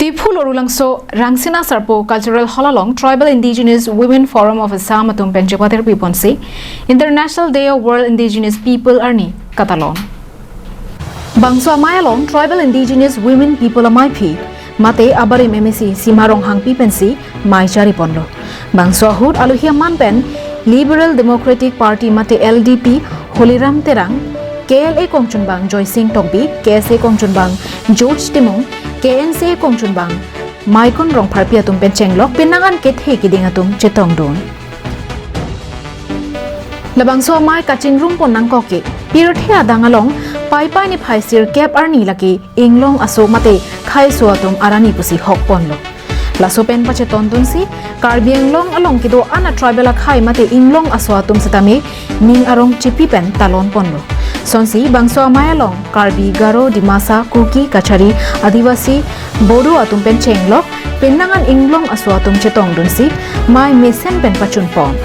Diphu Lorulangso Rangsina Sarpo Cultural Holalong Tribal Indigenous Women Forum of Assam Atum Penjapater Piponsi International Day of World Indigenous People Arani ketalon Bangso Amayalong Tribal Indigenous Women People Amaipi Mate Abarim MSC Simarong Hang Pipensi Mai Chari Ponlo Bangso Ahud Aluhia Manpen Liberal Democratic Party Mate LDP Holiram Terang KLA Kongchunbang Joy Singh Tokbi KSA Kongchunbang George Timong KNC Kongchunbang Maikon Rong Parpia Tum Penchenglok Pinangan Kethe Kidingatum Chetong Don Labangso Mai Kaching Room Ponang Koki Pirthia Dangalong Pai Pai ni Phaisir Cap Arni Laki Inglong Aso Mate Khai Suatum Arani Pusi Hok Ponlo Laso Pen Pacheton Dunsi Karbiang Long Along Kido Ana Tribal Khai Mate Inglong Aswatum Satame Ning Arong Chipi Pen Talon Ponlo Sonsi Bangso Amayalong Karbi Garo Dimasa Kuki Kachari Adivasi Bodo Atum Pen Chenglok Penangan Inglong Aswatum Chetong Dunsi Mai Mesen Pen Pachun Pon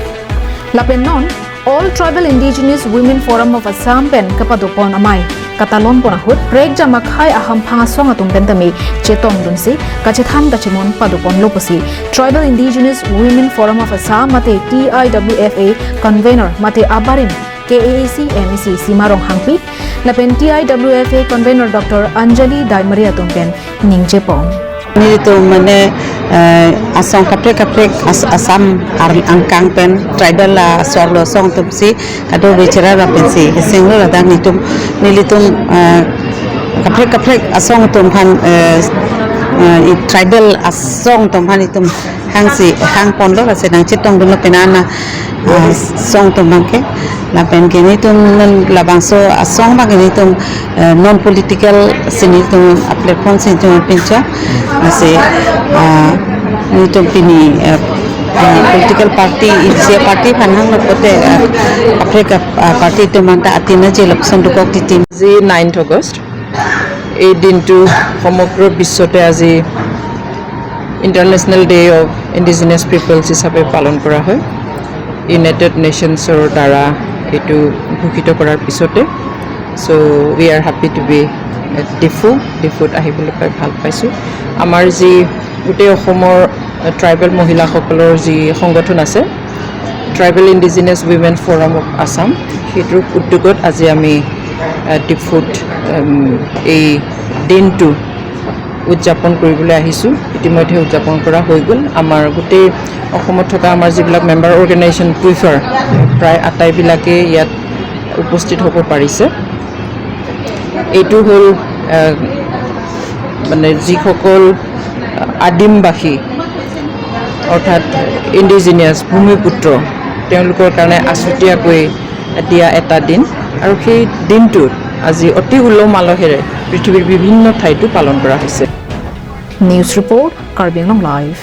Lapen Non All Tribal Indigenous Women Forum of Assam Pen Kapadopon Amai ketalon Ponahut Prek Jamakhai Aham Pangasong Atum Pentami Chetong Dunsi Kachethan Kachimon Padopon Loposi Tribal Indigenous Women Forum of Assam Mate TIWFA Convener Mate Abarim KAAC MEC Simarong Hangpi Lapen TIWFA Convener Dr. Anjali Daimaria Tumpen Ningjepong Nito mane asong kaprek asam angkang pen tribal la sorlo song tupsi kado bicara la pensi singlo la dang nilitum kaprek asong tumhan tribal asong tumhan itum hangsi hang pondo la sedang citong dulu penana song tumbangke la pen kini tum labangso asong bang kini tum non political sini tum platform sini tum pincha ase ni tum pini political party India party panhang lopote Africa party tumanta atina je election dukok titin আজি 9 আগষ্ট এই দিনটো সমগ্ৰ বিশ্বতে আজি international day of indigenous peoples হিচাপে পালন কৰা হয় ইউনাইটেড নেশ্যনছৰ দ্বাৰা এটো ঘোষিত কৰাৰ পিছতে so we are happy to be ডিফুত আহিবলৈ পাই ভাল পাইছো আমাৰ যি গোটেই অসমৰ ট্ৰাইবেল মহিলাসকলৰ যি সংগঠন আছে tribal indigenous women forum of Assam হেতুৰ উদ্যোগত আজি আমি ডিফুত এই দিনটো উদযাপন কৰিবলৈ আহিছো ইতিমধ্যে উদযাপন কৰা হৈ গ'ল আমাৰ গোটেই অসমত থকা আমাৰ যিবিলাক মেম্বাৰ অৰ্গেনাইজেশ্যন প্ৰিফাৰ প্ৰায় আটাইবিলাকে ইয়াত উপস্থিত হ'ব পাৰিছে এইটো হ'ল মানে যিসকল আদিমবাসী অৰ্থাৎ ইণ্ডিজিনিয়াছ ভূমিপুত্ৰ তেওঁলোকৰ কাৰণে আছুতীয়াকৈ দিয়া এটা দিন আৰু সেই দিনটোত আজি অতি উলহ মালহেৰে পৃথিৱীৰ বিভিন্ন ঠাইতো পালন কৰা হৈছে News Report Karbi Anglong Live